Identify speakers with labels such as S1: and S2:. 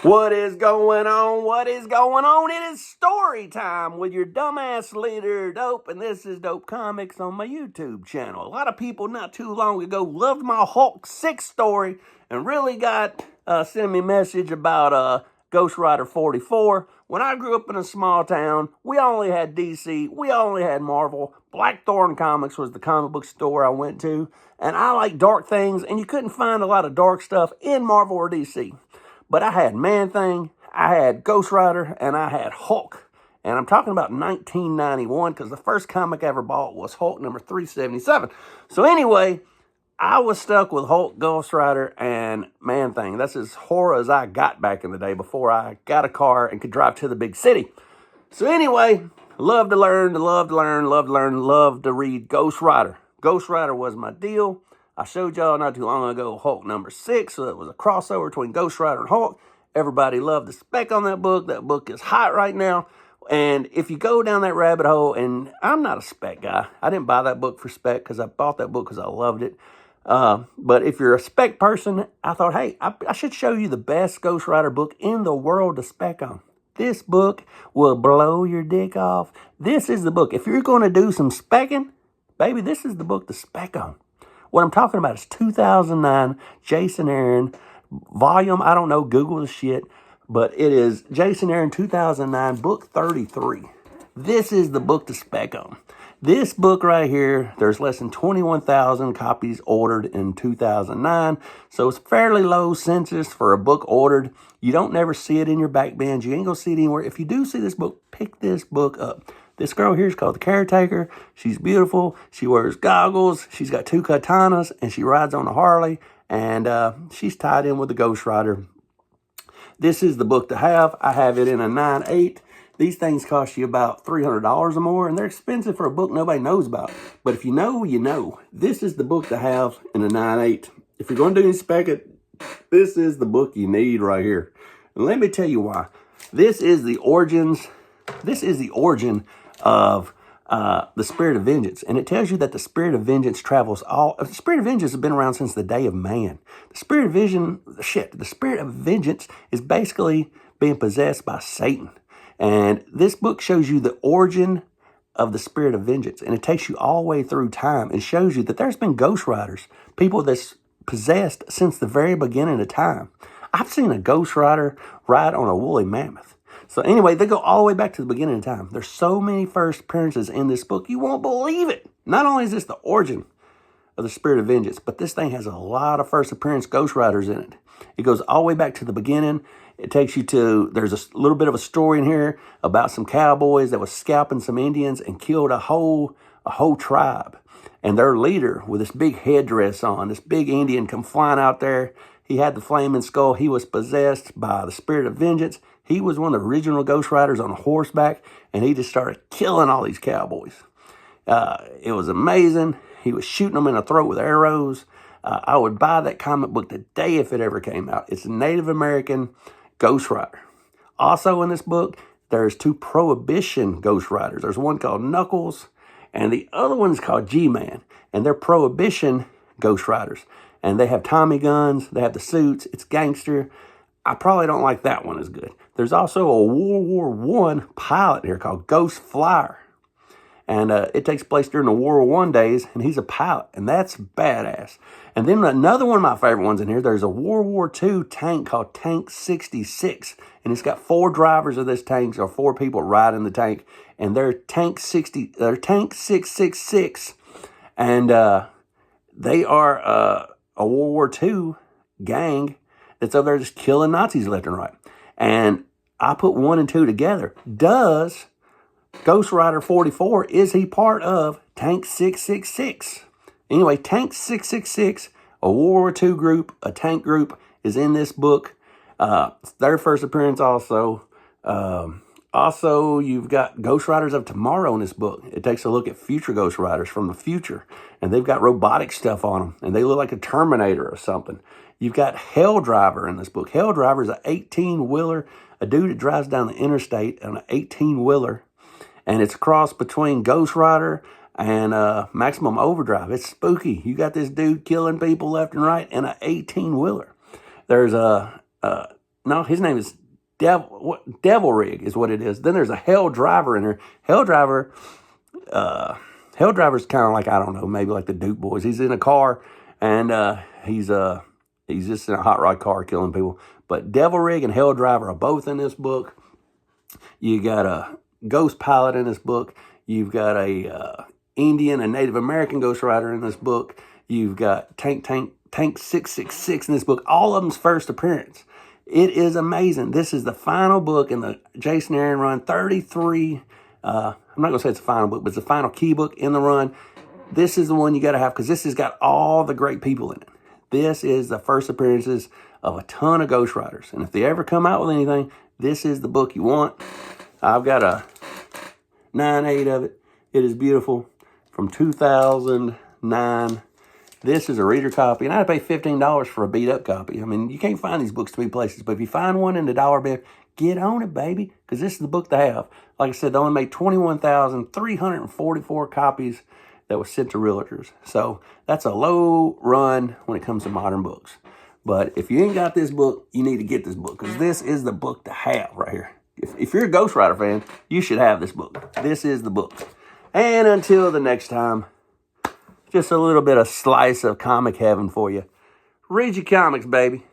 S1: What is going on? What is going on? It is story time with your dumbass leader, Dope, and this is Dope Comics on my YouTube channel. A lot of people not too long ago loved my Hulk 6 story and really got sending me a message about Ghost Rider 44. When I grew up in a small town, we only had DC, we only had Marvel. Blackthorn Comics was the comic book store I went to, and I like dark things, and you couldn't find a lot of dark stuff in Marvel or DC. But I had Man-Thing, I had Ghost Rider, and I had Hulk. And I'm talking about 1991 because the first comic I ever bought was Hulk number 377. So anyway, I was stuck with Hulk, Ghost Rider, and Man-Thing. That's as horror as I got back in the day before I got a car and could drive to the big city. So anyway, love to learn, love to read Ghost Rider. Ghost Rider was my deal. I showed y'all not too long ago Hulk number 6, so it was a crossover between Ghost Rider and Hulk. Everybody loved the spec on that book. That book is hot right now. And if you go down that rabbit hole, and I'm not a spec guy. I didn't buy that book for spec because I bought that book because I loved it. But if you're a spec person, I thought, hey, I should show you the best Ghost Rider book in the world to spec on. This book will blow your dick off. This is the book. If you're going to do some specking, baby, this is the book to spec on. What I'm talking about is 2009 Jason Aaron volume. I don't know, Google the shit. But it is Jason Aaron 2009 book 33. This is the book to spec on. This book right here, there's less than 21,000 copies ordered in 2009. So it's fairly low census for a book ordered. You don't never see it in your back bins. You ain't gonna see it anywhere. If you do see this book, pick this book up. This girl here is called the Caretaker. She's beautiful. She wears goggles. She's got 2 katanas, and she rides on a Harley. And she's tied in with the Ghost Rider. This is the book to have. I have it in a 9/8. These things cost you about $300 or more, and they're expensive for a book nobody knows about. But if you know, you know. This is the book to have in a 9/8. If you're going to do any spec it, this is the book you need right here. And let me tell you why. This is the origin of the Spirit of Vengeance. And it tells you that the Spirit of Vengeance travels the Spirit of Vengeance has been around since the day of man. The Spirit of Vengeance is basically being possessed by Satan. And this book shows you the origin of the Spirit of Vengeance. And it takes you all the way through time and shows you that there's been Ghost Riders, people that's possessed since the very beginning of time. I've seen a Ghost Rider ride on a woolly mammoth. So anyway, they go all the way back to the beginning of time. There's so many first appearances in this book, you won't believe it. Not only is this the origin of the Spirit of Vengeance, but this thing has a lot of first appearance Ghost Riders in it. It goes all the way back to the beginning. It takes you to, there's a little bit of a story in here about some cowboys that was scalping some Indians and killed a whole tribe. And their leader with this big headdress on, this big Indian come flying out there. He had the flaming skull. He was possessed by the Spirit of Vengeance. He was one of the original Ghost Riders on horseback, and he just started killing all these cowboys. It was amazing. He was shooting them in the throat with arrows. I would buy that comic book today if it ever came out. It's a Native American Ghost Rider. Also in this book, there's 2 Prohibition Ghost Riders. There's one called Knuckles, and the other one's called G-Man. And they're Prohibition Ghost Riders. And they have Tommy guns. They have the suits. It's gangster. I probably don't like that one as good. There's also a World War I pilot here called Ghost Flyer. And it takes place during the World War I days, and he's a pilot, and that's badass. And then another one of my favorite ones in here, there's a World War II tank called Tank 66, and it's got 4 drivers of this tank, or 4 people riding the tank, and they're Tank 666, and they are a World War II gang that's over there just killing Nazis left and right. And I put 1 and 2 together. Does Ghost Rider 44, is he part of Tank 666? Anyway, Tank 666, a World War II group, a tank group, is in this book. It's their first appearance also. Also, you've got Ghost Riders of Tomorrow in this book. It takes a look at future Ghost Riders from the future. And they've got robotic stuff on them. And they look like a Terminator or something. You've got Hell Driver in this book. Hell Driver is an 18-wheeler. A dude that drives down the interstate on an 18-wheeler. And it's a cross between Ghost Rider and Maximum Overdrive. It's spooky. You got this dude killing people left and right in an 18-wheeler. There's no, his name is Devil Rig is what it is. Then there's a Hell Driver in there. Hell Driver's kind of like, I don't know, maybe like the Duke Boys. He's in a car and he's just in a hot rod car killing people. But Devil Rig and Hell Driver are both in this book. You got a Ghost Pilot in this book. You've got a Indian and Native American Ghost Rider in this book. You've got Tank 666 in this book. All of them's first appearance. It is amazing. This is the final book in the Jason Aaron run. 33. I'm not going to say it's the final book, but it's the final key book in the run. This is the one you got to have because this has got all the great people in it. This is the first appearances of a ton of Ghost Riders. And if they ever come out with anything, this is the book you want. I've got a 9/8 of it. It is beautiful. From 2009. This is a reader copy, and I had to pay $15 for a beat-up copy. I mean, you can't find these books too many places, but if you find one in the dollar bin, get on it, baby, because this is the book to have. Like I said, they only made 21,344 copies that was sent to realtors. So that's a low run when it comes to modern books. But if you ain't got this book, you need to get this book, because this is the book to have right here. If you're a Ghost Rider fan, you should have this book. This is the book. And until the next time, just a little bit of slice of comic heaven for you. Read your comics, baby.